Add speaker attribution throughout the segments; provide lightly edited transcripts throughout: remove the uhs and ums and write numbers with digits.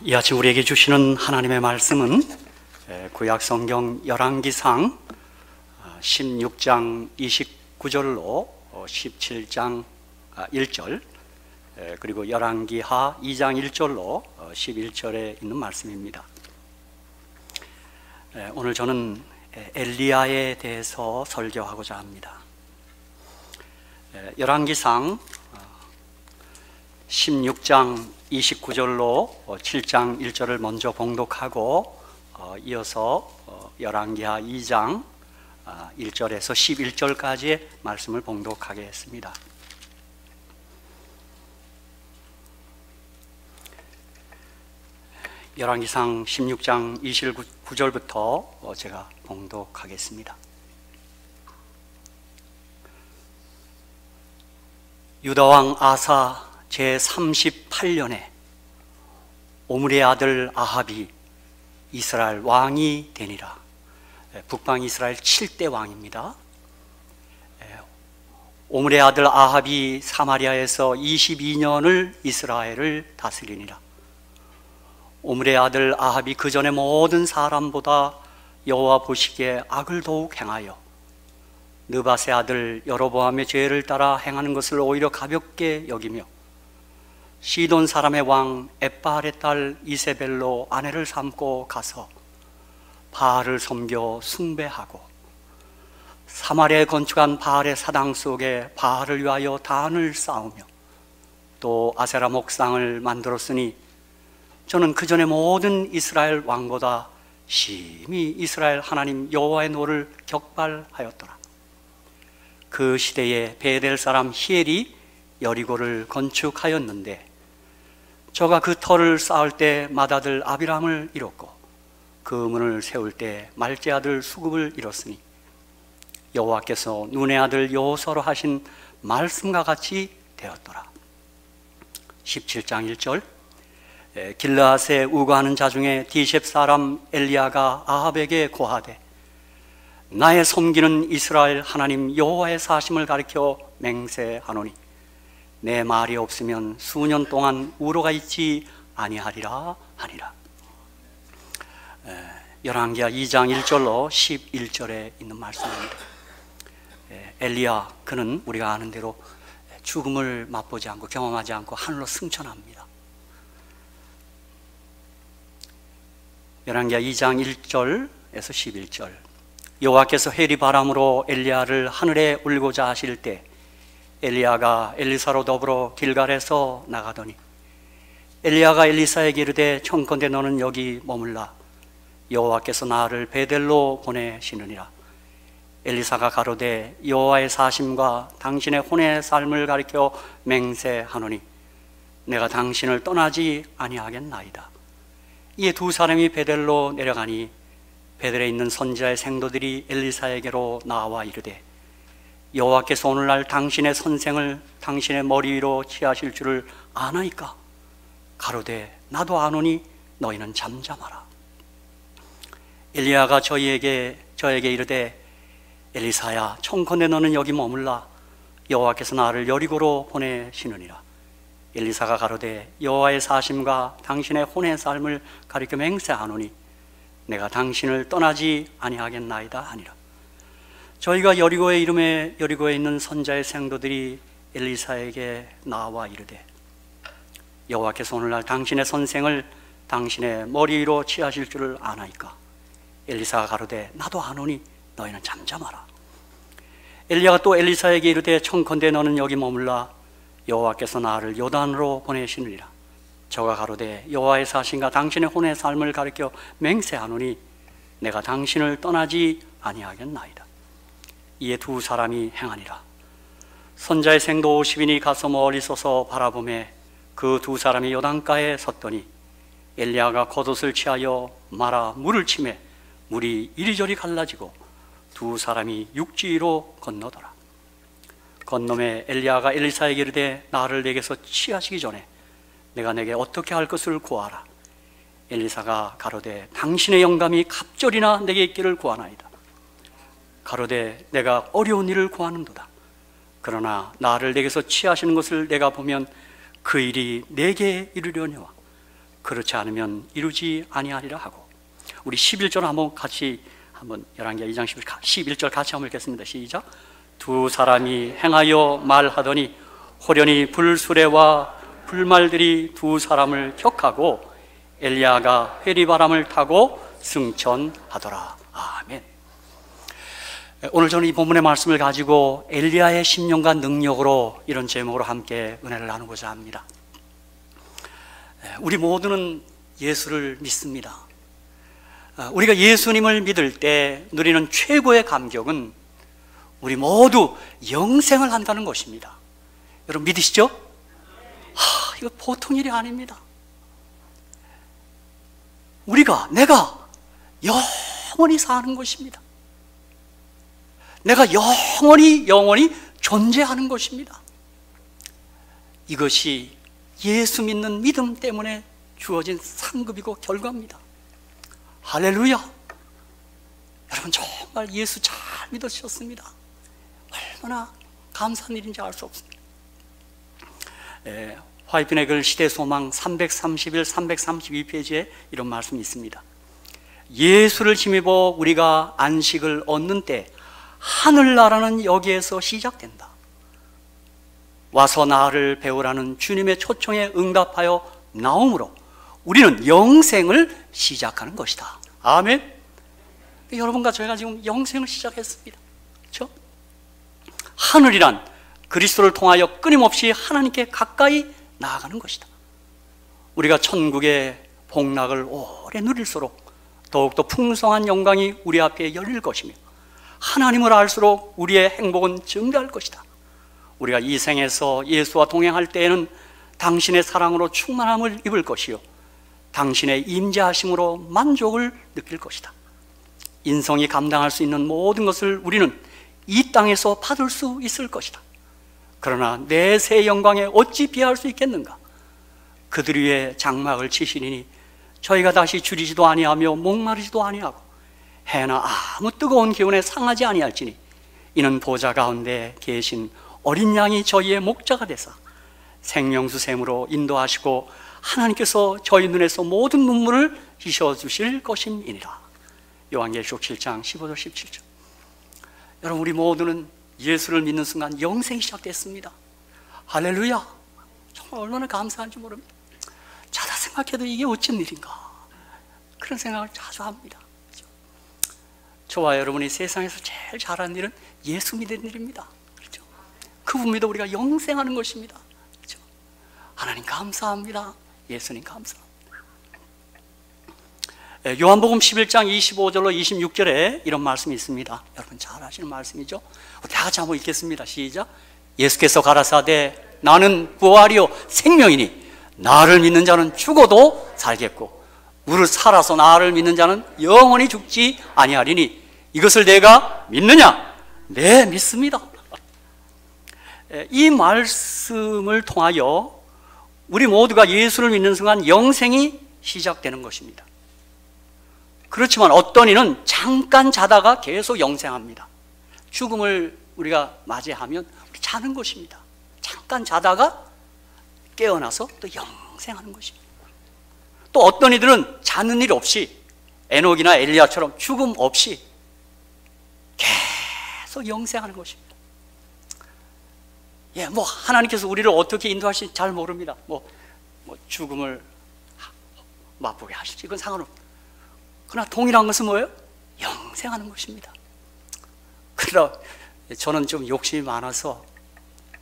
Speaker 1: 이 아침 우리에게 주시는 하나님의 말씀은 구약성경 열왕기상 16장 29절로 17장 1절 그리고 열왕기하 2장 1절로 11절에 있는 말씀입니다. 오늘 저는 엘리야에 대해서 설교하고자 합니다. 열왕기상 16장 29절로 7장 1절을 먼저 봉독하고 이어서 열왕기하 2장 1절에서 11절까지의 말씀을 봉독하겠습니다. 열왕기상 16장 29절부터 제가 봉독하겠습니다. 유다왕 아사 제38년에 오므리의 아들 아합이 이스라엘 왕이 되니라. 북방 이스라엘 7대 왕입니다. 오므리의 아들 아합이 사마리아에서 22년을 이스라엘을 다스리니라. 오므리의 아들 아합이 그 전에 모든 사람보다 여호와 보시기에 악을 더욱 행하여 느밧의 아들 여로보암의 죄를 따라 행하는 것을 오히려 가볍게 여기며 시돈 사람의 왕 엣바알의 딸 이세벨로 아내를 삼고 가서 바알을 섬겨 숭배하고 사마리아에 건축한 바알의 사당 속에 바알을 위하여 단을 쌓으며 또 아세라 목상을 만들었으니 저는 그 전에 모든 이스라엘 왕보다 심히 이스라엘 하나님 여호와의 노를 격발하였더라. 그 시대에 베델 사람 히엘이 여리고를 건축하였는데 저가 그 터를 쌓을 때 맏아들 아비람을 잃었고 그 문을 세울 때 말제 아들 수굽을 잃었으니 여호와께서 눈의 아들 여호수아로 하신 말씀과 같이 되었더라. 17장 1절 길르앗에 우거하는 자 중에 디셉 사람 엘리야가 아합에게 고하되 나의 섬기는 이스라엘 하나님 여호와의 사심을 가리켜 맹세하노니 내 말이 없으면 수년 동안 우로가 있지 아니하리라 하니라. 열왕기하 2장 1절로 11절에 있는 말씀입니다. 엘리야 그는 우리가 아는 대로 죽음을 맛보지 않고 경험하지 않고 하늘로 승천합니다. 열왕기하 2장 1절에서 11절 여호와께서 해리 바람으로 엘리야를 하늘에 올리고자 하실 때 엘리야가 엘리사로 더불어 길갈에서 나가더니 엘리야가 엘리사에게 이르되 청컨대 너는 여기 머물라 여호와께서 나를 베델로 보내시느니라. 엘리사가 가로되 여호와의 사심과 당신의 혼의 삶을 가리켜 맹세하노니 내가 당신을 떠나지 아니하겠나이다. 이에 두 사람이 베델로 내려가니 베델에 있는 선지자의 생도들이 엘리사에게로 나와 이르되 여호와께서 오늘날 당신의 선생을 당신의 머리 위로 취하실 줄을 아나이까? 가로되 나도 아노니 너희는 잠잠하라. 엘리야가 저에게 이르되 엘리사야 청컨대 너는 여기 머물라 여호와께서 나를 여리고로 보내시느니라. 엘리사가 가로되 여호와의 사심과 당신의 혼의 삶을 가리켜 맹세하노니 내가 당신을 떠나지 아니하겠나이다 하니라. 저희가 여리고에 있는 선자의 생도들이 엘리사에게 나와 이르되 여호와께서 오늘날 당신의 선생을 당신의 머리 위로 취하실 줄을 아나이까? 엘리사가 가로되 나도 아노니 너희는 잠잠하라. 엘리야가 또 엘리사에게 이르되 청컨대 너는 여기 머물라 여호와께서 나를 요단으로 보내시느니라. 저가 가로되 여호와의 사심과 당신의 혼의 삶을 가리켜 맹세하노니 내가 당신을 떠나지 아니하겠나이다. 이에 두 사람이 행하니라. 선자의 생도 50인이 가서 멀리 서서 바라보매 그 두 사람이 요단가에 섰더니 엘리야가 겉옷을 취하여 말아 물을 치매 물이 이리저리 갈라지고 두 사람이 육지로 건너더라. 건너매 엘리야가 엘리사에게 이르되 나를 내게서 취하시기 전에 내가 내게 어떻게 할 것을 구하라. 엘리사가 가로되 당신의 영감이 갑절이나 내게 있기를 구하나이다. 가로되 내가 어려운 일을 구하는도다. 그러나 나를 내게서 취하시는 것을 내가 보면 그 일이 내게 이르려니와 그렇지 않으면 이루지 아니하리라 하고. 우리 11절 한번 같이 한번 열왕기하 2장 11절 같이 한번 읽겠습니다. 시작. 두 사람이 행하여 말하더니 호련히 불수레와 불말들이 두 사람을 격하고 엘리야가 회리바람을 타고 승천하더라. 아멘. 오늘 저는 이 본문의 말씀을 가지고 엘리야의 심령과 능력으로 이런 제목으로 함께 은혜를 나누고자 합니다. 우리 모두는 예수를 믿습니다. 우리가 예수님을 믿을 때 누리는 최고의 감격은 우리 모두 영생을 한다는 것입니다. 여러분 믿으시죠? 이거 보통 일이 아닙니다. 내가 영원히 사는 것입니다. 내가 영원히 존재하는 것입니다. 이것이 예수 믿는 믿음 때문에 주어진 상급이고 결과입니다. 할렐루야! 여러분 정말 예수 잘 믿으셨습니다. 얼마나 감사한 일인지 알 수 없습니다. 화이트의 글 시대소망 331, 332페이지에 이런 말씀이 있습니다. 예수를 힘입어 우리가 안식을 얻는 때 하늘나라는 여기에서 시작된다. 와서 나를 배우라는 주님의 초청에 응답하여 나옴으로 우리는 영생을 시작하는 것이다. 아멘. 여러분과 저희가 지금 영생을 시작했습니다. 그렇죠? 하늘이란 그리스도를 통하여 끊임없이 하나님께 가까이 나아가는 것이다. 우리가 천국의 복락을 오래 누릴수록 더욱더 풍성한 영광이 우리 앞에 열릴 것이며 하나님을 알수록 우리의 행복은 증가할 것이다. 우리가 이 생에서 예수와 동행할 때에는 당신의 사랑으로 충만함을 입을 것이요 당신의 임재하심으로 만족을 느낄 것이다. 인성이 감당할 수 있는 모든 것을 우리는 이 땅에서 받을 수 있을 것이다. 그러나 내 새 영광에 어찌 비할 수 있겠는가? 그들 위에 장막을 치시리니 저희가 다시 줄이지도 아니하며 목마르지도 아니하고 해나 아무 뜨거운 기운에 상하지 아니할지니 이는 보좌 가운데 계신 어린 양이 저희의 목자가 되사 생명수 샘으로 인도하시고 하나님께서 저희 눈에서 모든 눈물을 씻어주실 것임이니라. 요한계시록 7장 15절 17절. 여러분 우리 모두는 예수를 믿는 순간 영생이 시작됐습니다. 할렐루야. 정말 얼마나 감사한지 모릅니다. 자다 생각해도 이게 어쩐 일인가 그런 생각을 자주 합니다. 그렇죠? 저와 여러분이 세상에서 제일 잘하는 일은 예수 믿는 일입니다. 그렇죠? 그분 믿어 우리가 영생하는 것입니다. 그렇죠? 하나님 감사합니다. 예수님 감사합니다. 요한복음 11장 25절로 26절에 이런 말씀이 있습니다. 여러분 잘 아시는 말씀이죠? 다 같이 한번 읽겠습니다. 시작. 예수께서 가라사대 나는 부활이요 생명이니 나를 믿는 자는 죽어도 살겠고 무릇 살아서 나를 믿는 자는 영원히 죽지 아니하리니 이것을 내가 믿느냐? 네, 믿습니다. 이 말씀을 통하여 우리 모두가 예수를 믿는 순간 영생이 시작되는 것입니다. 그렇지만 어떤 이는 잠깐 자다가 계속 영생합니다. 죽음을 우리가 맞이하면 우리 자는 것입니다. 잠깐 자다가 깨어나서 또 영생하는 것입니다. 또 어떤 이들은 자는 일 없이 에녹이나 엘리야처럼 죽음 없이 계속 영생하는 것입니다. 하나님께서 우리를 어떻게 인도하실지 잘 모릅니다. 죽음을 맛보게 하실지 이건 상관없습니다. 그러나 동일한 것은 뭐예요? 영생하는 것입니다. 그러나 저는 좀 욕심이 많아서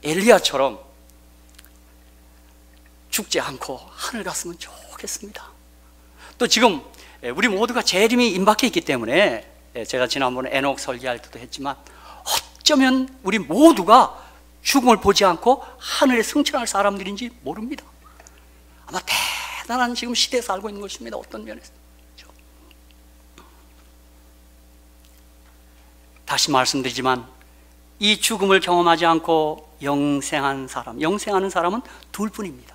Speaker 1: 엘리야처럼 죽지 않고 하늘 갔으면 좋겠습니다. 또 지금 우리 모두가 재림이 임박해 있기 때문에 제가 지난번에 에녹 설계할 때도 했지만 어쩌면 우리 모두가 죽음을 보지 않고 하늘에 승천할 사람들인지 모릅니다. 아마 대단한 지금 시대에 살고 있는 것입니다. 어떤 면에서. 다시 말씀드리지만 이 죽음을 경험하지 않고 영생하는 사람은 둘뿐입니다.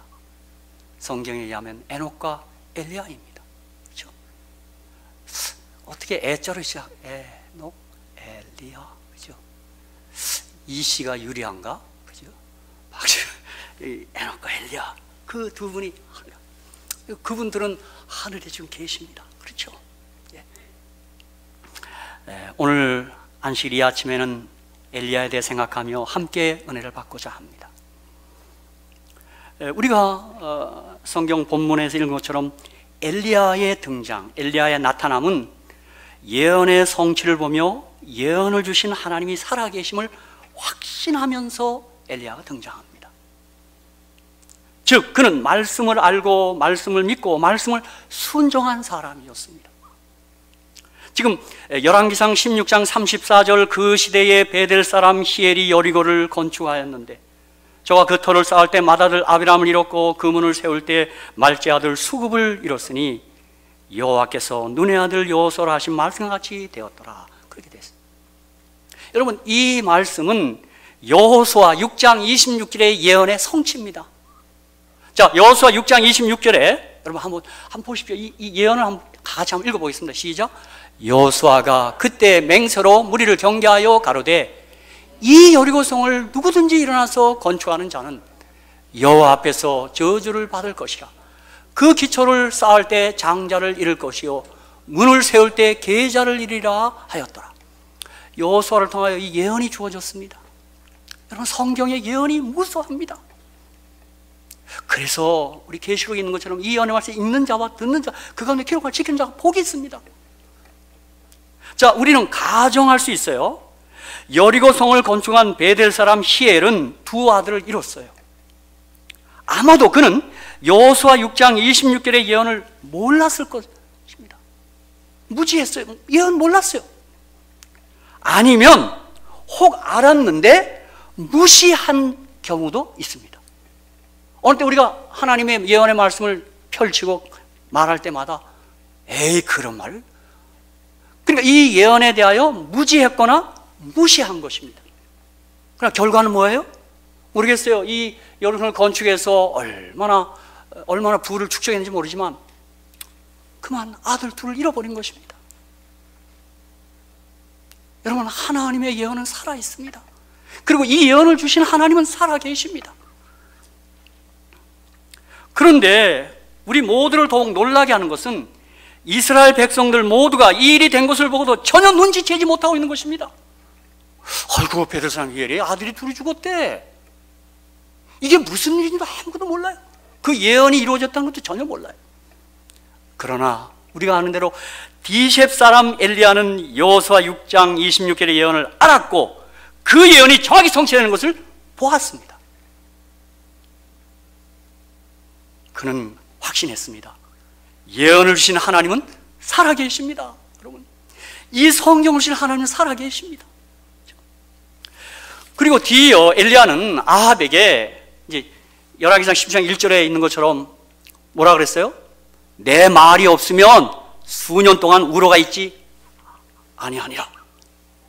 Speaker 1: 성경에 의하면 에녹과 엘리야입니다. 그렇죠? 어떻게 애자로 시작? 에녹, 엘리야, 그렇죠? 이 씨가 유리한가? 그렇죠? 에녹과 엘리야 그 두 분이 그분들은 하늘에 지금 계십니다. 그렇죠? 예. 오늘 안식일 이 아침에는 엘리야에 대해 생각하며 함께 은혜를 받고자 합니다. 우리가 성경 본문에서 읽은 것처럼 엘리야의 등장, 엘리야의 나타남은 예언의 성취를 보며 예언을 주신 하나님이 살아계심을 확신하면서 엘리야가 등장합니다. 즉 그는 말씀을 알고 말씀을 믿고 말씀을 순종한 사람이었습니다. 지금 열왕기상 16장 34절 그 시대에 베델 사람 히엘이 여리고를 건축하였는데 저가 그 터를 쌓을 때 맏아들 아비람을 잃었고 그 문을 세울 때 말제 아들 수굽을 잃었으니 여호와께서 눈의 아들 여호수아로 하신 말씀과 같이 되었더라. 그렇게 됐습니다. 여러분, 이 말씀은 여호수아 6장 26절의 예언의 성취입니다. 자, 여호수아 6장 26절에 여러분 한번 보십시오. 이 예언을 같이 한번 읽어보겠습니다. 시작. 여호수아가 그때 맹세로 무리를 경계하여 가로되 이 여리고성을 누구든지 일어나서 건축하는 자는 여호와 앞에서 저주를 받을 것이라. 그 기초를 쌓을 때 장자를 잃을 것이요 문을 세울 때 계자를 잃으리라 하였더라. 여호수아를 통하여 이 예언이 주어졌습니다. 여러분, 성경의 예언이 무수합니다. 그래서 우리 계시록에 있는 것처럼 이 예언의 말씀 읽는 자와 듣는 자, 그 가운데 기록을 지키는 자가 복이 있습니다. 자, 우리는 가정할 수 있어요. 여리고 성을 건축한 베델 사람 히엘은 두 아들을 잃었어요. 아마도 그는 여호수아 6장 26절의 예언을 몰랐을 것입니다. 무지했어요. 예언 몰랐어요. 아니면 혹 알았는데 무시한 경우도 있습니다. 어느 때 우리가 하나님의 예언의 말씀을 펼치고 말할 때마다 에이, 그런 말. 그러니까 이 예언에 대하여 무지했거나 무시한 것입니다. 그러나 결과는 뭐예요? 모르겠어요. 이 여리고성을 건축해서 얼마나 부를 축적했는지 모르지만 그만 아들 둘을 잃어버린 것입니다. 여러분, 하나님의 예언은 살아 있습니다. 그리고 이 예언을 주신 하나님은 살아 계십니다. 그런데 우리 모두를 더욱 놀라게 하는 것은 이스라엘 백성들 모두가 이 일이 된 것을 보고도 전혀 눈치채지 못하고 있는 것입니다. 아이고, 베델 사람 히엘이 아들이 둘이 죽었대. 이게 무슨 일인지도 아무것도 몰라요. 그 예언이 이루어졌다는 것도 전혀 몰라요. 그러나 우리가 아는 대로 디셉 사람 엘리야는 여호수아 6장 26절의 예언을 알았고 그 예언이 정확히 성취되는 것을 보았습니다. 그는 확신했습니다. 예언을 주신 하나님은 살아계십니다. 여러분, 이 성경을 주신 하나님은 살아계십니다. 그리고 뒤이어 엘리야는 아합에게 이제 열왕기상 10장 1절에 있는 것처럼 뭐라 그랬어요? 내 말이 없으면 수년 동안 우로가 있지 아니하니라.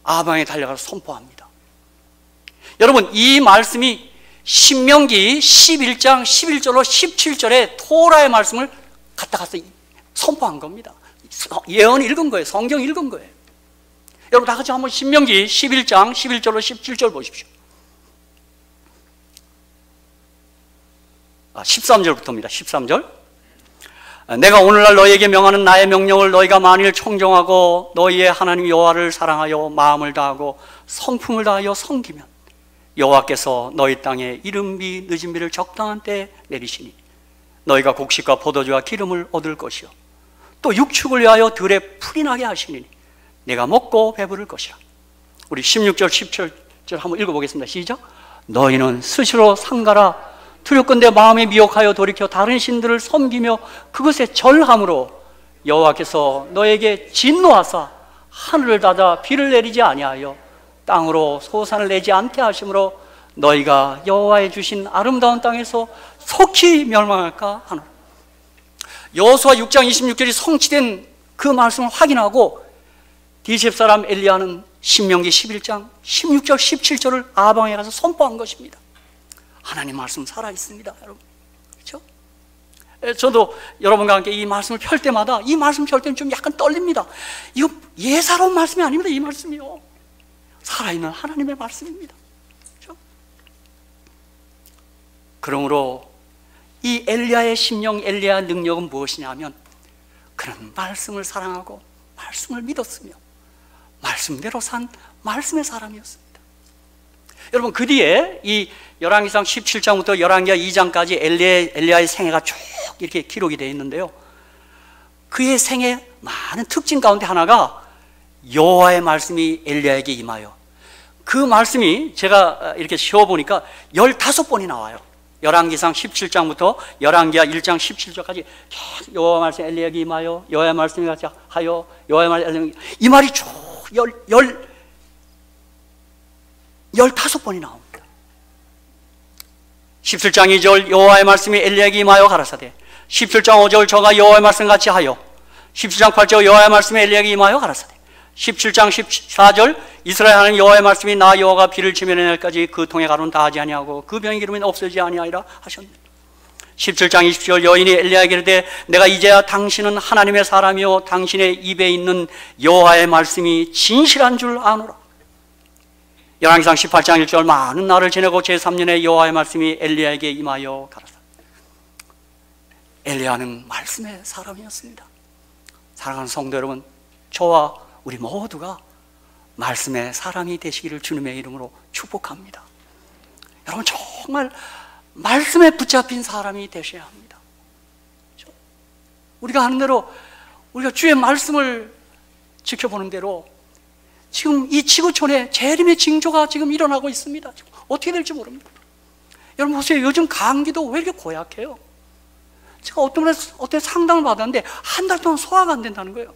Speaker 1: 아합에 달려가서 선포합니다. 여러분, 이 말씀이 신명기 11장 11절로 17절에 토라의 말씀을 갖다 선포한 겁니다. 예언 읽은 거예요. 성경 읽은 거예요. 여러분, 다 같이 한번 신명기 11장 11절로 17절 보십시오. 13절부터입니다. 13절. 내가 오늘날 너희에게 명하는 나의 명령을 너희가 만일 청정하고 너희의 하나님 여호와를 사랑하여 마음을 다하고 성품을 다하여 섬기면 여호와께서 너희 땅에 이른비 늦은 비를 적당한 때에 내리시니 너희가 곡식과 포도주와 기름을 얻을 것이요 또 육축을 위하여 들에 풀이 나게 하시니 내가 먹고 배부를 것이라. 우리 16절 17절 한번 읽어보겠습니다. 시작. 너희는 스스로 상가라 두렵건대 마음에 미혹하여 돌이켜 다른 신들을 섬기며 그것에 절함으로 여호와께서 너에게 진노하사 하늘을 닫아 비를 내리지 아니하여 땅으로 소산을 내지 않게 하심으로 너희가 여호와의 주신 아름다운 땅에서 속히 멸망할까 하노라. 여호수아 6장 26절이 성취된 그 말씀을 확인하고 디셉 사람 엘리야는 신명기 11장 16절 17절을 아방에 가서 선포한 것입니다. 하나님 말씀 살아있습니다, 여러분. 그렇죠? 저도 여러분과 함께 이 말씀을 펼 때마다 이 말씀 펼 때는 좀 약간 떨립니다. 이거 예사로운 말씀이 아닙니다. 이 말씀이요, 살아있는 하나님의 말씀입니다. 그렇죠? 그러므로 이 엘리야의 심령, 엘리야의 능력은 무엇이냐면 그는 말씀을 사랑하고 말씀을 믿었으며 말씀대로 산 말씀의 사람이었습니다. 여러분, 그 뒤에 이 열왕기상 17장부터 열왕기하 2장까지 엘리야의 생애가 쭉 이렇게 기록이 되어 있는데요, 그의 생애 많은 특징 가운데 하나가 여호와의 말씀이 엘리야에게 임하여, 그 말씀이 제가 이렇게 쉬어보니까 15번이 나와요. 열왕기상 17장부터 열왕기하 1장 17절까지 여호와 말씀 엘리야에게 임하여, 여호와의 말씀이 같이 하여, 여호와의 말씀, 이 말이 쭉 15번이 나옵니다. 17장 2절 여호와의 말씀이 엘리야에게 임하여 가라사대, 17장 5절 저가 여호와의 말씀 같이 하여, 17장 8절 여호와의 말씀이 엘리야에게 임하여 가라사대, 17장 14절 이스라엘 하나님 여호와의 말씀이 나 여호와가 비를 지면에 날까지 그 통에 가로는 다 하지 아니하고 그 병의 기름이 없어지지 아니하리라 하셨느니라. 17장 20절 여인이 엘리야에게 이르되 내가 이제야 당신은 하나님의 사람이요 당신의 입에 있는 여호와의 말씀이 진실한 줄 아노라. 열왕기상 18장 1절 많은 날을 지내고 제3년에 여호와의 말씀이 엘리야에게 임하여 가라사. 엘리야는 말씀의 사람이었습니다. 사랑하는 성도 여러분, 저와 우리 모두가 말씀의 사람이 되시기를 주님의 이름으로 축복합니다. 여러분, 정말 말씀에 붙잡힌 사람이 되셔야 합니다. 우리가 하는 대로, 우리가 주의 말씀을 지켜보는 대로 지금 이 지구촌에 재림의 징조가 지금 일어나고 있습니다. 어떻게 될지 모릅니다. 여러분 보세요, 요즘 감기도 왜 이렇게 고약해요? 제가 어떤 상담을 받았는데 한 달 동안 소화가 안 된다는 거예요.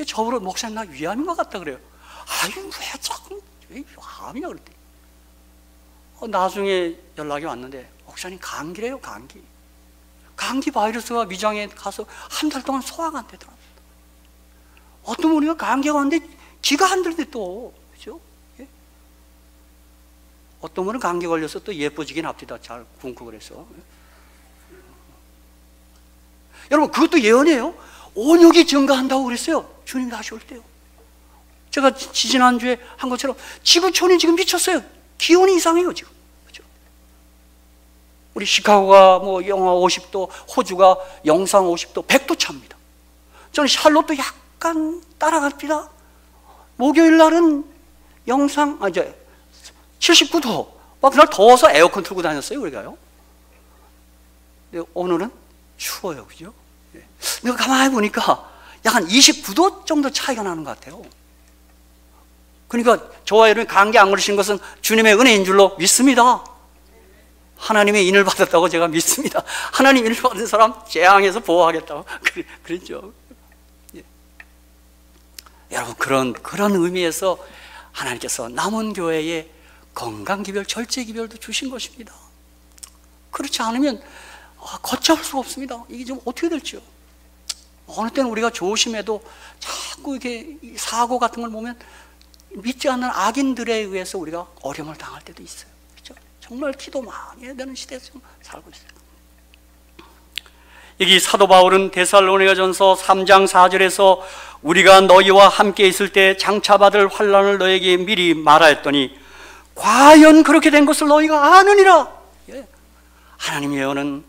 Speaker 1: 저보러 목사님 나 위암인 것 같다 그래요. 아유 왜 자꾸 왜 암이냐 그랬더니 나중에 연락이 왔는데 목사님 감기래요. 감기 바이러스가 위장에 가서 한 달 동안 소화가 안 되더라고요. 어떤 분이 감기가 왔는데 기가 안 들대 또, 그죠? 예? 어떤 분은 감기 걸려서 또 예뻐지긴 합니다. 잘 굶고 그래서. 여러분 그것도 예언이에요. 온욕이 증가한다고 그랬어요. 주님 다시 올 때요. 제가 지난주에 한 것처럼 지구촌이 지금 미쳤어요. 기온이 이상해요 지금. 그렇죠? 우리 시카고가 뭐 영하 50도, 호주가 영상 50도, 100도 차입니다. 저는 샬롯도 약간 따라갑니다. 목요일 날은 영상, 이제 79도. 그날 더워서 에어컨 틀고 다녔어요 우리가요. 근데 오늘은 추워요, 그죠? 내가 가만히 보니까 약 한 29도 정도 차이가 나는 것 같아요. 그러니까 저와 여러분이 감기 안 걸리신 것은 주님의 은혜인 줄로 믿습니다. 하나님의 인을 받았다고 제가 믿습니다. 하나님 인을 받은 사람 재앙에서 보호하겠다고 그랬죠. 예. 여러분 그런 의미에서 하나님께서 남은 교회에 건강기별, 절제기별도 주신 것입니다. 그렇지 않으면 걷잡을 수가 없습니다. 이게 좀 어떻게 될지요. 어느 때는 우리가 조심해도 자꾸 이렇게 사고 같은 걸 보면 믿지 않는 악인들에 의해서 우리가 어려움을 당할 때도 있어요. 그렇죠? 정말 기도 많이 해야 되는 시대에서 살고 있어요. 여기 사도 바울은 데살로니가전서 3장 4절에서 우리가 너희와 함께 있을 때 장차받을 환난을 너에게 미리 말하였더니 과연 그렇게 된 것을 너희가 아느니라. 예. 하나님의 예언은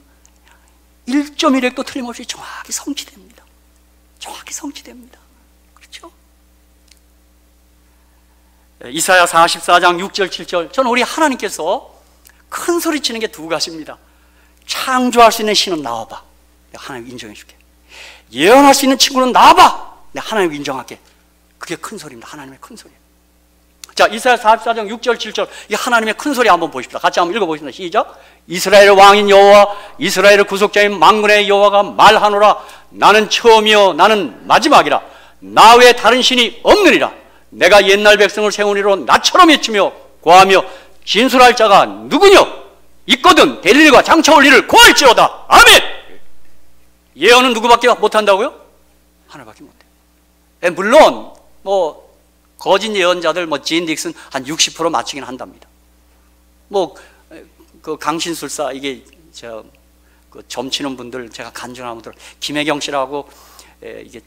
Speaker 1: 1.1획도 틀림없이 정확히 성취됩니다. 정확히 성취됩니다. 그렇죠? 이사야 44장 6절 7절 저는 우리 하나님께서 큰 소리 치는 게 두 가지입니다. 창조할 수 있는 신은 나와봐. 내가 하나님 인정해 줄게. 예언할 수 있는 친구는 나와봐. 내가 하나님 인정할게. 그게 큰 소리입니다. 하나님의 큰 소리. 자, 이사야 44장 6절 7절 이 하나님의 큰 소리 한번 보십시다. 같이 한번 읽어보겠습니다. 시작. 이스라엘의 왕인 여호와, 이스라엘의 구속자인 만군의 여호와가 말하노라. 나는 처음이요 나는 마지막이라. 나 외에 다른 신이 없느니라. 내가 옛날 백성을 세우니로 나처럼 외치며 고하며 진술할 자가 누구뇨? 있거든 될 일과 장차 올 일을 고할지어다. 아멘. 예언은 누구밖에 못한다고요? 하나밖에 못해요. 물론 뭐 거짓 예언자들 진 딕슨 한 60% 맞추긴 한답니다. 그 강신술사 이게 그 점치는 분들 제가 간증하는 분들 김혜경 씨라고 이게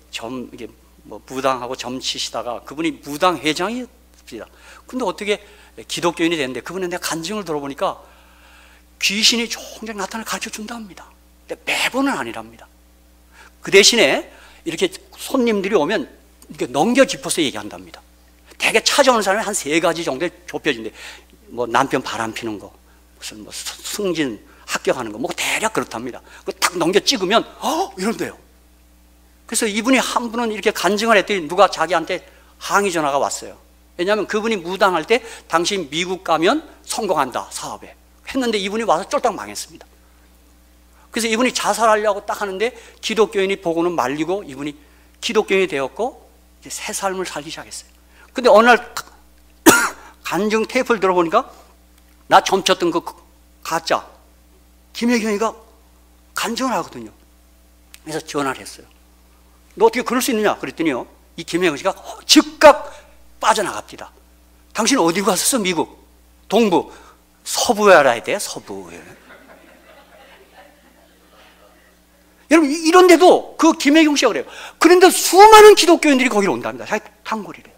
Speaker 1: 무당하고 점치시다가 그분이 무당 회장이었습니다. 근데 어떻게 기독교인이 됐는데 그분은 내가 간증을 들어보니까 귀신이 종종 나타나 가르쳐 준답니다. 근데 매번은 아니랍니다. 그 대신에 이렇게 손님들이 오면 이렇게 넘겨 짚어서 얘기한답니다. 대개 찾아오는 사람이 한 3가지 정도에 좁혀진대. 뭐 남편 바람 피는 거, 무슨 뭐 승진 합격하는 거, 뭐 대략 그렇답니다. 그거 딱 넘겨 찍으면 이런데요. 그래서 이분이 한 분은 이렇게 간증을 했더니 누가 자기한테 항의 전화가 왔어요. 왜냐하면 그분이 무당할 때 당신 미국 가면 성공한다 사업에 했는데 이분이 와서 쫄딱 망했습니다. 그래서 이분이 자살하려고 딱 하는데 기독교인이 보고는 말리고 이분이 기독교인이 되었고 이제 새 삶을 살기 시작했어요. 근데 어느 날 간증 테이프를 들어보니까 나 점쳤던 그 가짜 김혜경이가 간증을 하거든요. 그래서 전화를 했어요. 너 어떻게 그럴 수 있느냐 그랬더니요, 이 김혜경 씨가 즉각 빠져나갑니다. 당신 어디 갔었어? 미국 동부 서부에 알아야 돼. 서부에. 여러분 이런데도 그 김혜경 씨가 그래요. 그런데 수많은 기독교인들이 거기로 온답니다. 자기 단골이래요.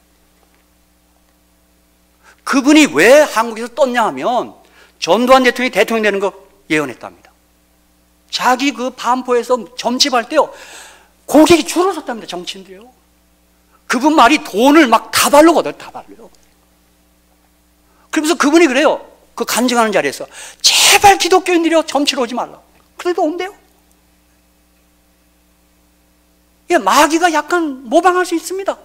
Speaker 1: 그분이 왜 한국에서 떴냐 하면 전두환 대통령이 대통령 되는 거 예언했답니다. 자기 그 반포에서 점집할 때요 고객이 줄어섰답니다. 정치인들이요. 그분 말이 돈을 막 다발로 거둬요. 다발로요. 그러면서 그분이 그래요. 그 간증하는 자리에서 제발 기독교인들이요 점치러 오지 말라. 그래도 온대요. 예, 마귀가 약간 모방할 수 있습니다.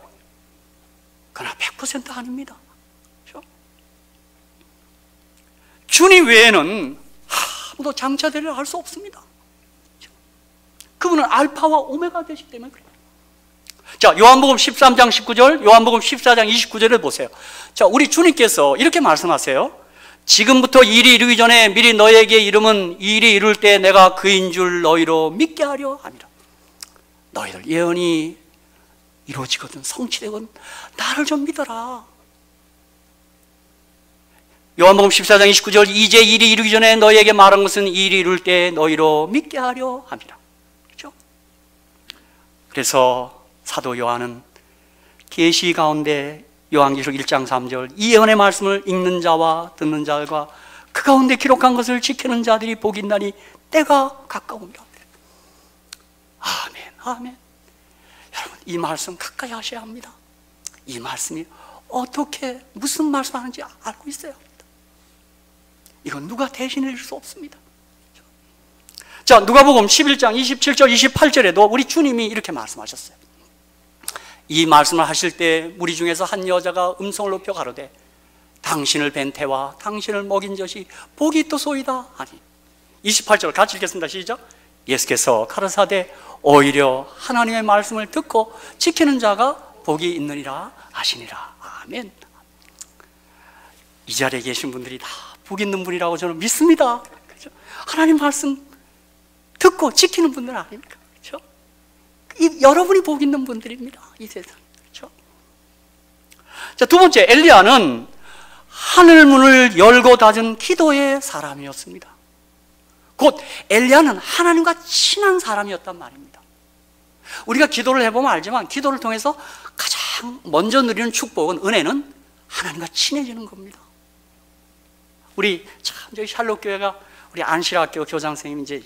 Speaker 1: 그러나 100% 아닙니다. 그렇죠? 주님 외에는 아무도 장차대를 할 수 없습니다. 그렇죠? 그분은 알파와 오메가 되시기 때문에 그래요. 자, 요한복음 13장 19절, 요한복음 14장 29절을 보세요. 자, 우리 주님께서 이렇게 말씀하세요. 지금부터 일이 이르기 전에 미리 너에게 이름은 일이 이룰 때 내가 그인 줄 너희로 믿게 하려 함이라. 너희들 예언이 이루어지거든 성취되거든 나를 좀 믿어라. 요한복음 14장 29절 이제 일이 이루기 전에 너희에게 말한 것은 일이 이룰 때 너희로 믿게 하려 함이라. 그렇죠? 그래서 사도 요한은 계시 가운데 요한계시록 1장 3절 이 예언의 말씀을 읽는 자와 듣는 자들과 그 가운데 기록한 것을 지키는 자들이 복이 있나니 때가 가까움이라. 아멘, 아멘. 여러분 이 말씀 가까이 하셔야 합니다. 이 말씀이 어떻게 무슨 말씀하는지 알고 있어야 합니다. 이건 누가 대신해 줄 수 없습니다. 자, 누가복음 11장 27절 28절에도 우리 주님이 이렇게 말씀하셨어요. 이 말씀을 하실 때 무리 중에서 한 여자가 음성을 높여 가로되 당신을 뵌 태와 당신을 먹인 젖이 복이 있도소이다 하니 28절 같이 읽겠습니다. 시작. 예수께서 가라사대 오히려 하나님의 말씀을 듣고 지키는 자가 복이 있느니라 하시니라. 아멘. 이 자리에 계신 분들이 다 복 있는 분이라고 저는 믿습니다. 그렇죠? 하나님 말씀 듣고 지키는 분들 아닙니까? 그렇죠? 여러분이 복 있는 분들입니다. 이 세상. 그렇죠? 자, 두 번째, 엘리야는 하늘 문을 열고 닫은 기도의 사람이었습니다. 곧 엘리야는 하나님과 친한 사람이었단 말입니다. 우리가 기도를 해보면 알지만 기도를 통해서 가장 먼저 누리는 축복은 은혜는 하나님과 친해지는 겁니다. 우리 참 저희 샬롯 교회가 우리 안실학교 교장 선생님 이제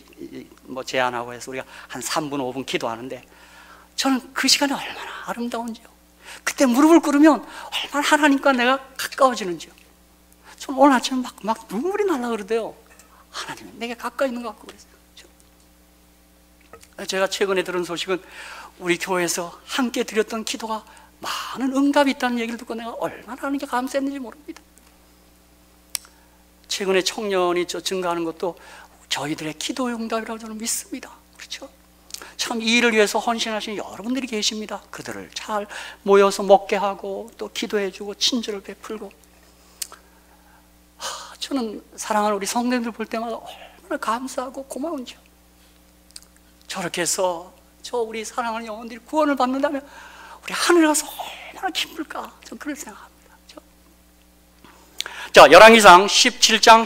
Speaker 1: 뭐 제안하고 해서 우리가 한 3분 5분 기도하는데 저는 그 시간이 얼마나 아름다운지요. 그때 무릎을 꿇으면 얼마나 하나님과 내가 가까워지는지요. 저는 오늘 아침에 막 눈물이 날라 그러대요. 하나님은 내게 가까이 있는 것 같고 그랬어요. 제가 최근에 들은 소식은 우리 교회에서 함께 드렸던 기도가 많은 응답이 있다는 얘기를 듣고 내가 얼마나 하나님께 감사했는지 모릅니다. 최근에 청년이 증가하는 것도 저희들의 기도의 응답이라고 저는 믿습니다. 그렇죠? 참 이 일을 위해서 헌신하시는 여러분들이 계십니다. 그들을 잘 모여서 먹게 하고 또 기도해주고 친절을 베풀고 저는 사랑하는 우리 성도님들 볼 때마다 얼마나 감사하고 고마운지요. 저렇게 해서 저 우리 사랑하는 영혼들이 구원을 받는다면 우리 하늘에 가서 얼마나 기쁠까 저는 그런 생각합니다. 자, 열왕기상 17장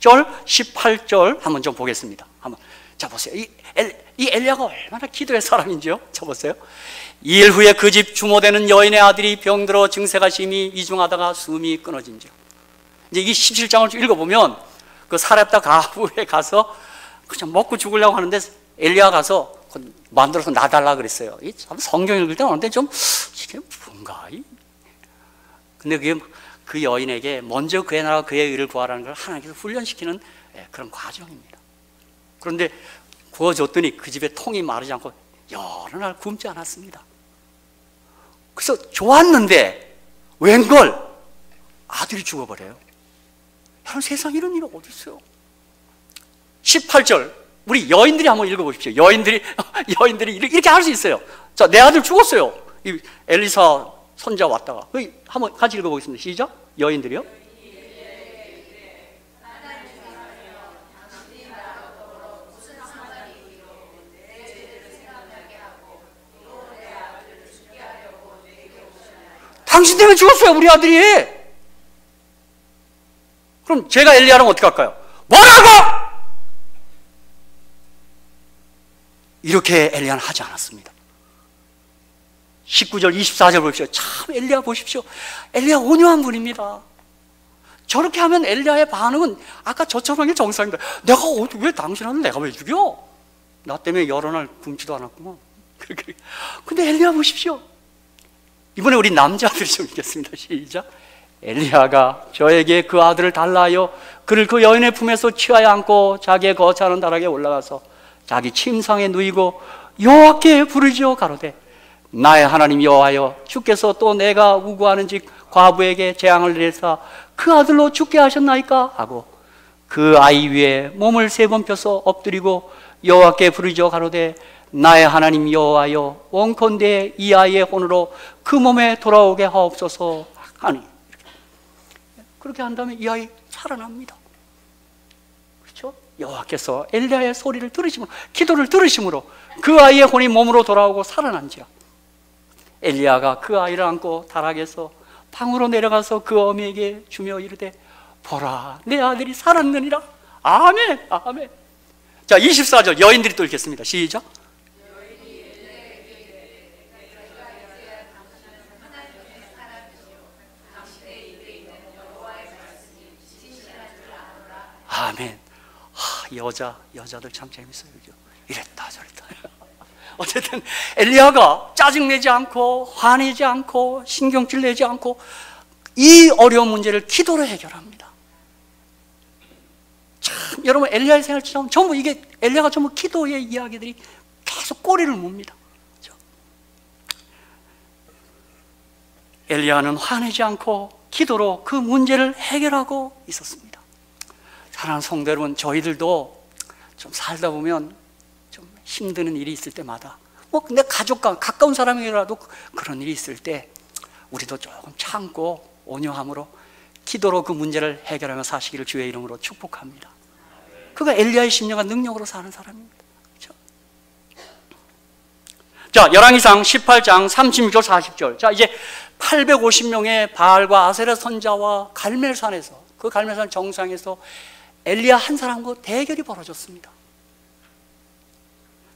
Speaker 1: 17절 18절 한번 좀 보겠습니다. 한번 자 보세요. 이 엘리야가 얼마나 기도의 사람인지요. 자 보세요. 2일 후에 그 집 주모되는 여인의 아들이 병들어 증세가 심히 이중하다가 숨이 끊어진지요. 이제 이 17장을 좀 읽어보면 그 사렙다 가부에 가서 그냥 먹고 죽으려고 하는데 엘리야 가서 만들어서 놔달라 그랬어요. 참 성경 읽을 때 오는데 좀 이게 뭔가. 근데 그게 그 여인에게 먼저 그의 나라와 그의 의를 구하라는 걸 하나님께서 훈련시키는 그런 과정입니다. 그런데 구워줬더니 그 집에 통이 마르지 않고 여러 날 굶지 않았습니다. 그래서 좋았는데 웬걸 아들이 죽어버려요. 여러분, 세상에 이런 일이 어디 있어요? 18절 우리 여인들이 한번 읽어보십시오. 여인들이 이렇게 할 수 있어요. 자, 내 아들 죽었어요. 이 엘리사 손자 왔다가 한번 같이 읽어보겠습니다. 시작. 여인들이요. 당신 때문에 죽었어요, 우리 아들이. 그럼 제가 엘리야랑 어떻게 할까요? 뭐라고? 이렇게 엘리야는 하지 않았습니다. 19절 24절 보십시오. 참 엘리야 보십시오. 엘리야 온유한 분입니다. 저렇게 하면 엘리야의 반응은 아까 저처럼 게 정상입니다. 내가 왜 당신한테 내가 왜 죽여? 나 때문에 여러 날 굶지도 않았구만. 근데 엘리야 보십시오. 이번에 우리 남자들이 좀 읽겠습니다. 시작. 엘리야가 저에게 그 아들을 달라 하여 그를 그 여인의 품에서 취하여 안고 자기의 거처하는 다락에 올라가서 자기 침상에 누이고 여호와께 부르짖어 가로되 나의 하나님 여호와여, 주께서 또 내가 우구하는 집 과부에게 재앙을 내리사 그 아들로 죽게 하셨나이까 하고 그 아이 위에 몸을 3번 펴서 엎드리고 여호와께 부르짖어 가로되 나의 하나님 여호와여, 원컨대 이 아이의 혼으로 그 몸에 돌아오게 하옵소서 하니, 그렇게 한다면 이 아이 살아납니다. 그렇죠? 여호와께서 엘리야의 소리를 들으심으로, 기도를 들으심으로 그 아이의 혼이 몸으로 돌아오고 살아난지라. 엘리야가 그 아이를 안고 다락에서 방으로 내려가서 그 어미에게 주며 이르되 보라, 내 아들이 살았느니라. 아멘, 아멘. 자, 24절 여인들이 또 읽겠습니다. 시작. 아멘. 여자들 참 재밌어요. 그죠? 이랬다 저랬다. 어쨌든 엘리야가 짜증내지 않고 화내지 않고 신경질 내지 않고 이 어려운 문제를 기도로 해결합니다. 참 여러분, 엘리야의 생활처럼 전부 이게 엘리야가 전부 기도의 이야기들이 계속 꼬리를 뭅니다. 그렇죠? 엘리야는 화내지 않고 기도로 그 문제를 해결하고 있었습니다. 사랑하는 성도 여러분, 저희들도 좀 살다 보면 좀 힘드는 일이 있을 때마다 내 가족과 가까운 사람이라도 그런 일이 있을 때 우리도 조금 참고 온유함으로 기도로 그 문제를 해결하며 사시기를 주의 이름으로 축복합니다. 그가 엘리야의 심령과 능력으로 사는 사람입니다. 그렇죠? 자, 열왕기상 18장 36절 40절. 자, 이제 850명의 바알과 아세라 선자와 갈멜산에서, 그 갈멜산 정상에서 엘리야 한 사람과 대결이 벌어졌습니다.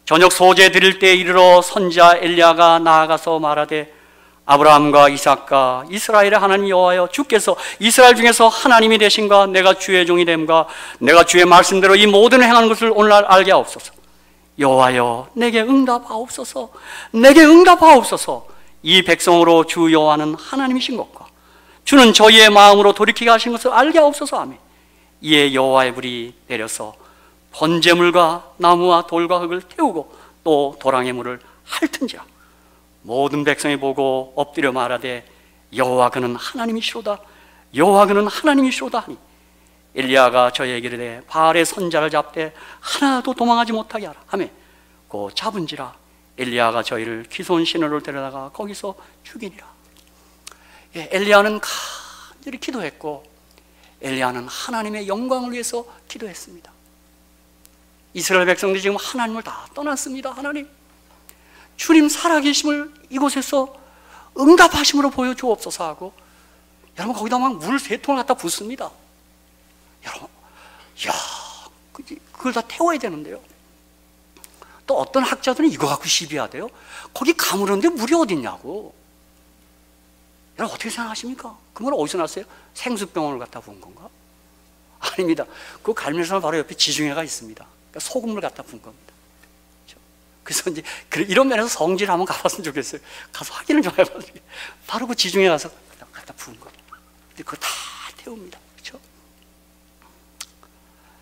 Speaker 1: 저녁 소재 드릴 때 이르러 선자 엘리야가 나아가서 말하되 아브라함과 이삭과 이스라엘의 하나님 여호와여, 주께서 이스라엘 중에서 하나님이 되신가? 내가 주의 종이 됨과 내가 주의 말씀대로 이 모든 행하는 것을 오늘날 알게 하옵소서. 여호와여, 내게 응답하옵소서. 내게 응답하옵소서. 이 백성으로 주 여호와는 하나님이신 것과 주는 저희의 마음으로 돌이키게 하신 것을 알게 하옵소서. 아멘. 이에 여호와의 불이 내려서 번제물과 나무와 돌과 흙을 태우고 또 도랑의 물을 핥은지라. 모든 백성이 보고 엎드려 말하되 여호와 그는 하나님이시로다. 여호와 그는 하나님이시로다 하니 엘리야가 저에게 이르되 바알의 선자를 잡되 하나도 도망하지 못하게 하라 하며 곧 잡은지라. 엘리야가 저희를 기손 시내로 데려다가 거기서 죽이니라. 엘리야는 간절히 기도했고 엘리야는 하나님의 영광을 위해서 기도했습니다. 이스라엘 백성들이 지금 하나님을 다 떠났습니다. 하나님, 주님 살아계심을 이곳에서 응답하심으로 보여주옵소서 하고, 여러분 거기다 막 물 3통을 갖다 붓습니다. 여러분, 그걸 다 태워야 되는데요. 또 어떤 학자들은 이거 갖고 시비하대요. 거기 가물었는데 물이 어딨냐고. 여러분 어떻게 생각하십니까? 그 물 어디서 났어요? 생수병원을 갖다 부은 건가? 아닙니다. 그 갈멜산 바로 옆에 지중해가 있습니다. 그러니까 소금을 갖다 부은 겁니다. 그래서 이제 이런 면에서 성지를 한번 가봤으면 좋겠어요. 가서 확인을 좀 해봐요. 바로 그 지중해 가서 갖다 부은 거예요. 근데 그거 다 태웁니다. 그렇죠?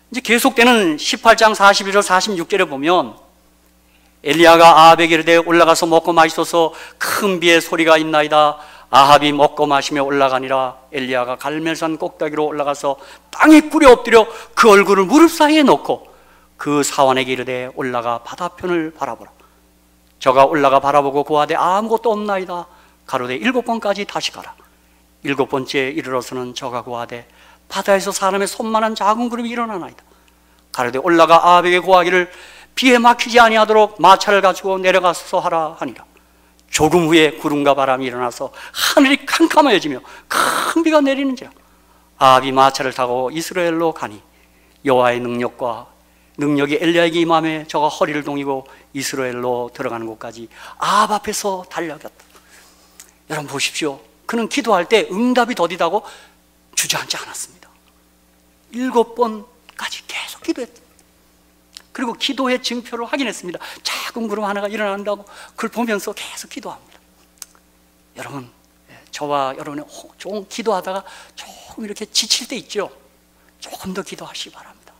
Speaker 1: 이제 계속되는 18장 41절 46절에 보면 엘리야가 아합에게 이르되 올라가서 먹고 마시소서 큰 비의 소리가 있나이다. 아합이 먹고 마시며 올라가니라. 엘리야가 갈멜산 꼭대기로 올라가서 땅에 꿇어 엎드려 그 얼굴을 무릎 사이에 넣고 그 사환에게 이르되 올라가 바다편을 바라보라. 저가 올라가 바라보고 고하되 아무것도 없나이다. 가로되 7번까지 다시 가라. 7번째에 이르러서는 저가 고하되 바다에서 사람의 손만한 작은 그룹이 일어나나이다. 가로되 올라가 아합에게 고하기를 비에 막히지 아니하도록 마차를 가지고 내려가서 하라 하니라. 조금 후에 구름과 바람이 일어나서 하늘이 캄캄해지며 큰 비가 내리는지라. 아합이 마차를 타고 이스라엘로 가니 여호와의 능력이 엘리야에게 임하매 저가 허리를 동이고 이스라엘로 들어가는 곳까지 아합 앞에서 달려갔다. 여러분 보십시오. 그는 기도할 때 응답이 더디다고 주저앉지 않았습니다. 7번까지 계속 기도했다. 그리고 기도의 증표를 확인했습니다. 작은 구름 하나가 일어난다고 그걸 보면서 계속 기도합니다. 여러분, 저와 여러분의 좀 기도하다가 조금 이렇게 지칠 때 있죠. 조금 더 기도하시기 바랍니다.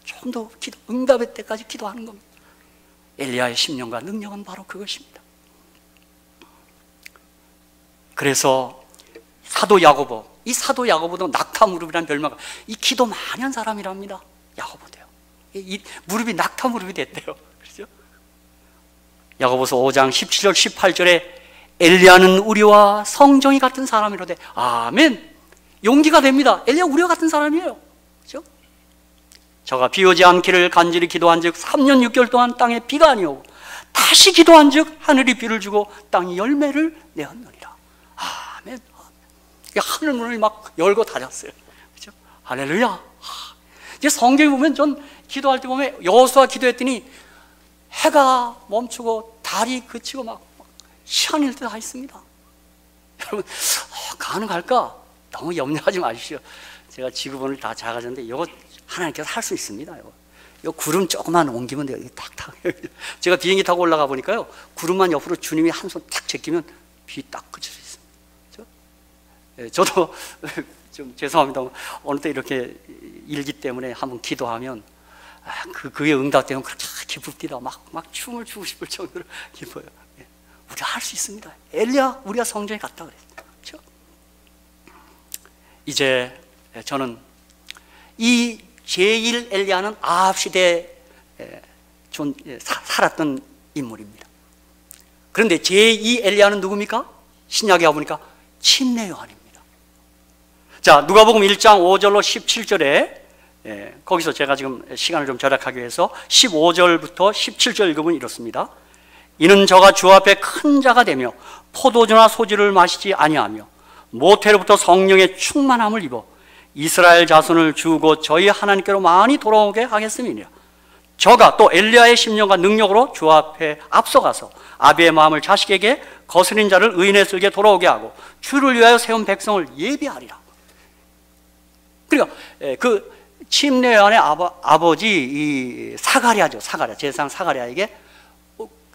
Speaker 1: 조금 더 응답의 때까지 기도하는 겁니다. 엘리야의 심령과 능력은 바로 그것입니다. 그래서 사도 야고보, 이 사도 야고보도 낙타무릎이라는 별명, 이 기도 많이 한 사람이랍니다. 야고보도요. 이 무릎이 낙타 무릎이 됐대요. 그렇죠? 야고보서 5장 17절 18절에 엘리야는 우리와 성정이 같은 사람이로되 아멘. 용기가 됩니다. 엘리야 우리와 같은 사람이에요. 그렇죠? 저가 비 오지 않기를 간절히 기도한즉 3년 6개월 동안 땅에 비가 아니오고 다시 기도한즉 하늘이 비를 주고 땅이 열매를 내었느니라. 아멘. 하늘 문을 막 열고 닫았어요. 그렇죠? 할렐루야. 이제 성경에 보면 전 기도할 때 보면 여호수아 기도했더니 해가 멈추고 달이 그치고 막 시간일 때 다 있습니다. 여러분 가능할까? 너무 염려하지 마십시오. 제가 지구본을 다 작아졌는데 이거 하나님께서 할 수 있습니다. 이거 구름 조금만 옮기면 돼요. 탁탁. 제가 비행기 타고 올라가 보니까요 구름만 옆으로 주님이 한 손 탁 제끼면 비 딱 그칠 수 있습니다. 그렇죠? 저도 좀 죄송합니다. 어느 때 이렇게 일기 때문에 한번 기도하면 그의 응답 때문에 그렇게 기쁩니다. 막 춤을 추고 싶을 정도로 기뻐요. 우리가 할 수 있습니다. 엘리야 우리가 성전에 갔다 그랬어요. 그렇죠? 이제 저는 이 제1 엘리야는 아합 시대에 살았던 인물입니다. 그런데 제2 엘리야는 누굽니까? 신약에 가보니까 침례 요한입니다. 자, 누가복음 1장 5절로 17절에 거기서 제가 지금 시간을 좀 절약하기 위해서 15절부터 17절 읽으면 이렇습니다. 이는 저가 주 앞에 큰 자가 되며 포도주나 소주를 마시지 아니하며 모태로부터 성령의 충만함을 입어 이스라엘 자손을 주고 저희 하나님께로 많이 돌아오게 하겠음이니라. 저가 또 엘리야의 심령과 능력으로 주 앞에 앞서가서 아비의 마음을 자식에게 거스린 자를 의인의 쓸게 돌아오게 하고 주를 위하여 세운 백성을 예비하리라. 그러니까 그 침례 요한의 아버지 이 사가랴죠. 사가랴 제사장 사가랴에게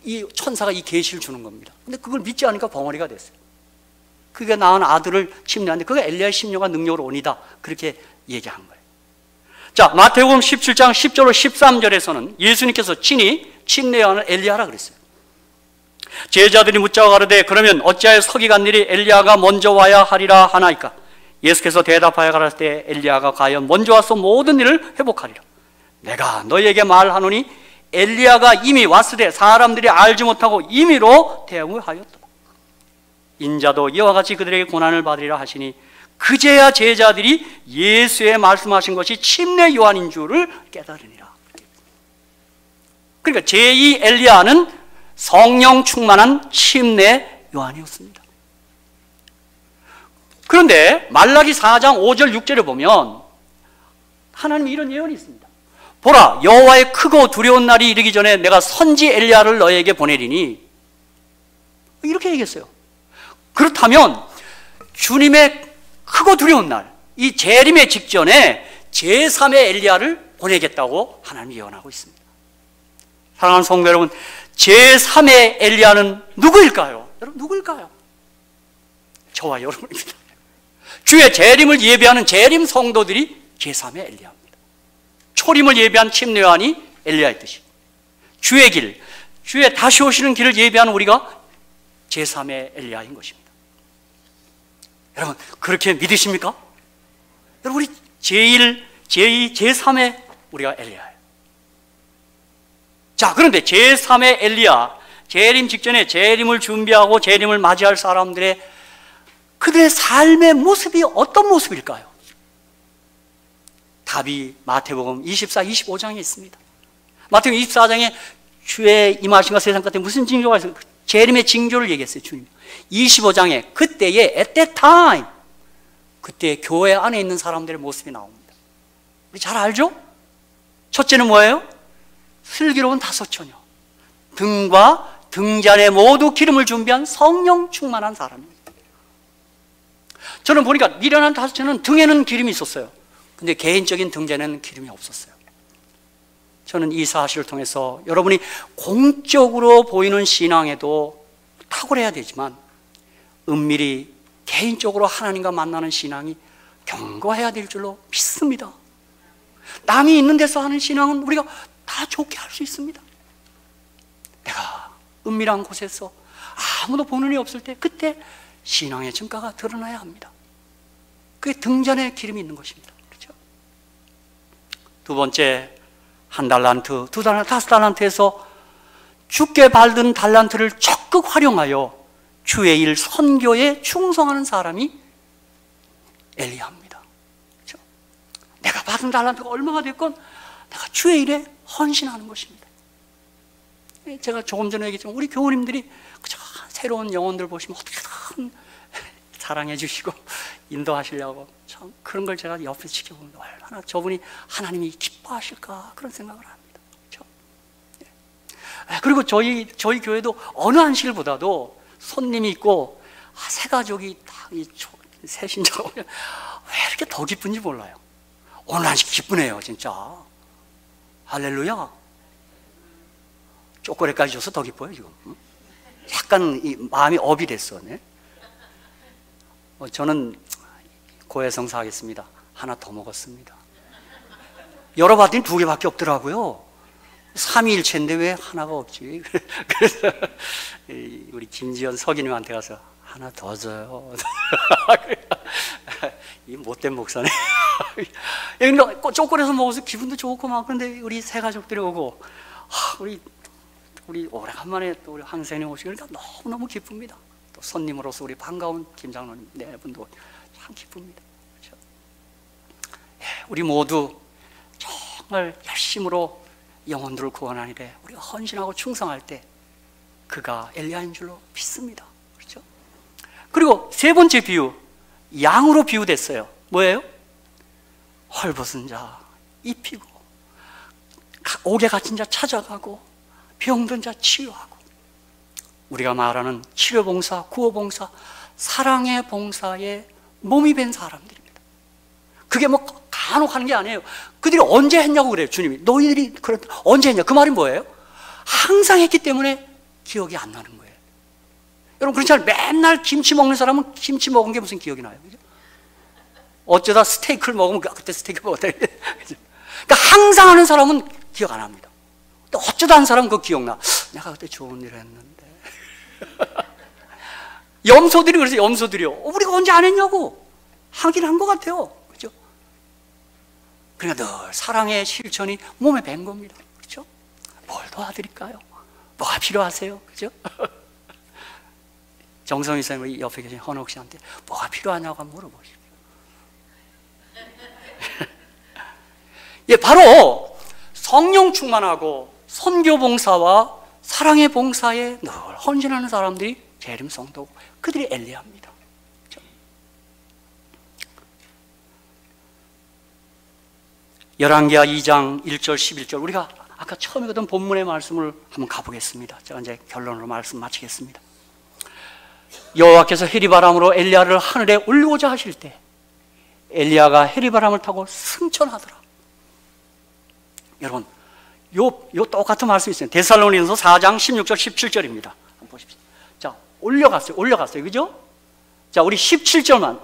Speaker 1: 이 천사가 이 계시를 주는 겁니다. 근데 그걸 믿지 않으니까 벙어리가 됐어요. 그게 낳은 아들을 침례하는데 그게 엘리야의 심령과 능력으로 오니다. 그렇게 얘기한 거예요. 자, 마태복음 17장 10절로 13절에서는 예수님께서 친히 침례 요한을 엘리야라 그랬어요. 제자들이 묻자고 가로되 그러면 어찌하여 서기 간 일이 엘리야가 먼저 와야 하리라 하나이까? 예수께서 대답하여 가라사대 엘리야가 과연 먼저 와서 모든 일을 회복하리라. 내가 너희에게 말하노니 엘리야가 이미 왔으되 사람들이 알지 못하고 임의로 대응을 하였다. 인자도 이와 같이 그들에게 고난을 받으리라 하시니 그제야 제자들이 예수의 말씀하신 것이 침례 요한인 줄을 깨달으니라. 그러니까 제2 엘리야는 성령 충만한 침례 요한이었습니다. 그런데 말라기 4장 5절 6절에 보면 하나님이 이런 예언이 있습니다. 보라, 여호와의 크고 두려운 날이 이르기 전에 내가 선지 엘리야를 너에게 보내리니, 이렇게 얘기했어요. 그렇다면 주님의 크고 두려운 날, 이 재림의 직전에 제3의 엘리야를 보내겠다고 하나님이 예언하고 있습니다. 사랑하는 성도 여러분, 제3의 엘리야는 누구일까요? 여러분, 누구일까요? 저와 여러분입니다. 주의 재림을 예비하는 재림 성도들이 제3의 엘리야입니다. 초림을 예비한 침례요한이 엘리야였듯이 주의 길, 주의 다시 오시는 길을 예비하는 우리가 제3의 엘리야인 것입니다. 여러분, 그렇게 믿으십니까? 여러분, 우리 제1, 제2, 제3의 우리가 엘리야예요. 자, 그런데 제3의 엘리야, 재림 직전에 재림을 준비하고 재림을 맞이할 사람들의 그들의 삶의 모습이 어떤 모습일까요? 답이 마태복음 24, 25장에 있습니다. 마태복음 24장에 주의 임하심과 세상 끝에 무슨 징조가 있어요? 재림의 징조를 얘기했어요, 주님. 25장에 그때의 at that time, 그때 교회 안에 있는 사람들의 모습이 나옵니다. 우리 잘 알죠? 첫째는 뭐예요? 슬기로운 다섯 처녀, 등과 등잔에 모두 기름을 준비한 성령 충만한 사람입니다. 저는 보니까 미련한 다섯 처녀는 등에는 기름이 있었어요. 근데 개인적인 등잔에는 기름이 없었어요. 저는 이 사실을 통해서 여러분이 공적으로 보이는 신앙에도 탁월해야 되지만 은밀히 개인적으로 하나님과 만나는 신앙이 견고해야 될 줄로 믿습니다. 남이 있는 데서 하는 신앙은 우리가 다 좋게 할 수 있습니다. 내가 은밀한 곳에서 아무도 보는 이 없을 때 그때 신앙의 증가가 드러나야 합니다. 그게 등잔에 기름이 있는 것입니다. 그렇죠? 두 번째, 한 달란트, 두 달란트, 다섯 달란트에서 주께 받은 달란트를 적극 활용하여 주의 일 선교에 충성하는 사람이 엘리야입니다. 그렇죠? 내가 받은 달란트가 얼마가 됐건 내가 주의 일에 헌신하는 것입니다. 제가 조금 전에 얘기했지만 우리 교우님들이 그저 새로운 영혼들 보시면 어떻게든 사랑해 주시고 인도하시려고 참 그런 걸 제가 옆에서 지켜보면 얼마나 저분이 하나님이 기뻐하실까 그런 생각을 합니다. 그렇죠? 그리고 저희 교회도 어느 안식일보다도 손님이 있고 새 가족이 다 새 신자가 오면 왜 이렇게 더 기쁜지 몰라요. 오늘 안식 기쁘네요, 진짜. 할렐루야. 초콜릿까지 줘서 더 기뻐요, 지금. 약간 마음이 업이 됐어. 네? 저는 고해성사 하겠습니다. 하나 더 먹었습니다. 열어봤더니 두 개밖에 없더라고요. 삼위일체인데 왜 하나가 없지? 그래서 우리 김지연 석이님한테 가서 하나 더 줘요. 이 못된 목사네. 초콜릿을 먹어서 기분도 좋고 막 그런데 우리 새 가족들이 오고 우리 오래간만에 또 우리 황생님 오시고 그러니까 너무너무 기쁩니다. 또 손님으로서 우리 반가운 김 장로님 네 분도 참 기쁩니다. 그렇죠? 예, 우리 모두 정말 열심으로 영혼들을 구원하는 일에 우리가 헌신하고 충성할 때 그가 엘리야인 줄로 믿습니다. 그렇죠? 그리고 세 번째 비유, 양으로 비유됐어요. 뭐예요? 헐벗은 자 입히고 옥에 갇힌 자 찾아가고 병든 자 치유하고 우리가 말하는 치료봉사, 구호봉사, 사랑의 봉사에 몸이 밴 사람들입니다. 그게 뭐 간혹 하는 게 아니에요. 그들이 언제 했냐고 그래요. 주님이 너희들이 언제 했냐? 그 말이 뭐예요? 항상 했기 때문에 기억이 안 나는 거예요. 여러분 그렇지 않아요? 맨날 김치 먹는 사람은 김치 먹은 게 무슨 기억이 나요? 그죠? 어쩌다 스테이크를 먹으면 그때 스테이크 먹었다. 그러니까 항상 하는 사람은 기억 안 합니다. 또 어쩌다 한 사람은 그거 기억나. 내가 그때 좋은 일을 했는데. 염소들이 그래서 염소들이요. 우리가 언제 안 했냐고. 하긴 한 것 같아요. 그죠? 그러니까 늘 사랑의 실천이 몸에 밴 겁니다. 그렇죠? 뭘 도와드릴까요? 뭐가 필요하세요? 그죠? 정성희 선생님 옆에 계신 헌옥 씨한테 뭐가 필요하냐고 한번 물어보십시오. 예, 바로 성령 충만하고 선교 봉사와 사랑의 봉사에 늘 헌신하는 사람들이 재림 성도고 그들이 엘리야입니다. 그렇죠? 열왕기하 2장 1절 11절 우리가 아까 처음 읽었던 본문의 말씀을 한번 가보겠습니다. 제가 이제 결론으로 말씀 마치겠습니다. 여호와께서 해리바람으로 엘리야를 하늘에 올리고자 하실 때 엘리야가 해리바람을 타고 승천하더라. 여러분, 요 똑같은 말씀이 있어요. 데살로니가서 4장 16절 17절입니다. 한번 보십시오. 자, 올려갔어요. 그죠? 자, 우리 17절만,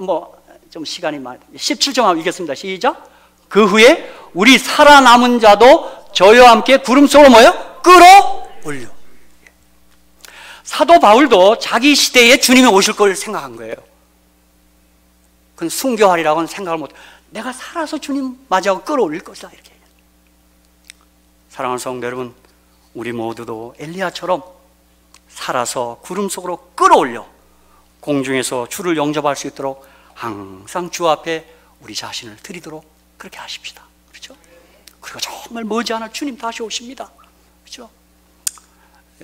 Speaker 1: 좀 시간이 많이, 17절만 읽겠습니다. 시작. 그 후에 우리 살아남은 자도 저희와 함께 구름 속으로 뭐예요? 끌어올려. 사도 바울도 자기 시대에 주님이 오실 걸 생각한 거예요. 그건 순교하리라고는 생각을 못, 내가 살아서 주님 맞이하고 끌어올릴 것이다, 이렇게. 사랑하는 성도 여러분, 우리 모두도 엘리야처럼 살아서 구름 속으로 끌어올려 공중에서 주를 영접할 수 있도록 항상 주 앞에 우리 자신을 드리도록 그렇게 하십시다. 그렇죠? 그리고 정말 머지않아 주님 다시 오십니다. 그렇죠?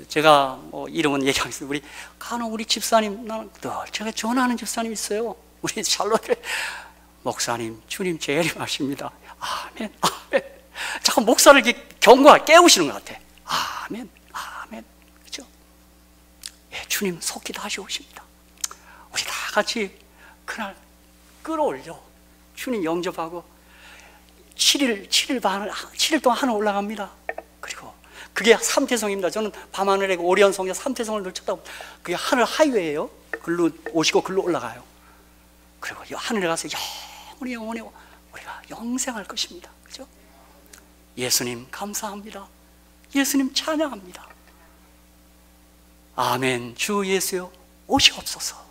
Speaker 1: 제가 이름은 얘기하겠습니다. 우리 간혹 우리 집사님, 나는 늘 제가 전화하는 집사님 있어요. 우리 샬롯에 목사님, 주님 재림하십니다. 아멘, 아멘. 자꾸 목사를 이렇게 깨우시는 것 같아. 아멘, 아멘. 그렇죠? 예, 주님 속히 다시 오십니다. 우리 다 같이 그날 끌어올려 주님 영접하고 7일 동안 하늘 올라갑니다. 그리고 그게 삼태성입니다. 저는 밤하늘에 오리온 성에 삼태성을 늘 쳐다보고, 그게 하늘 하이웨이예요. 글로 오시고 글로 올라가요. 그리고 이 하늘에 가서 영원히 우리가 영생할 것입니다. 그죠? 예수님 감사합니다. 예수님 찬양합니다. 아멘. 주 예수여 오시옵소서.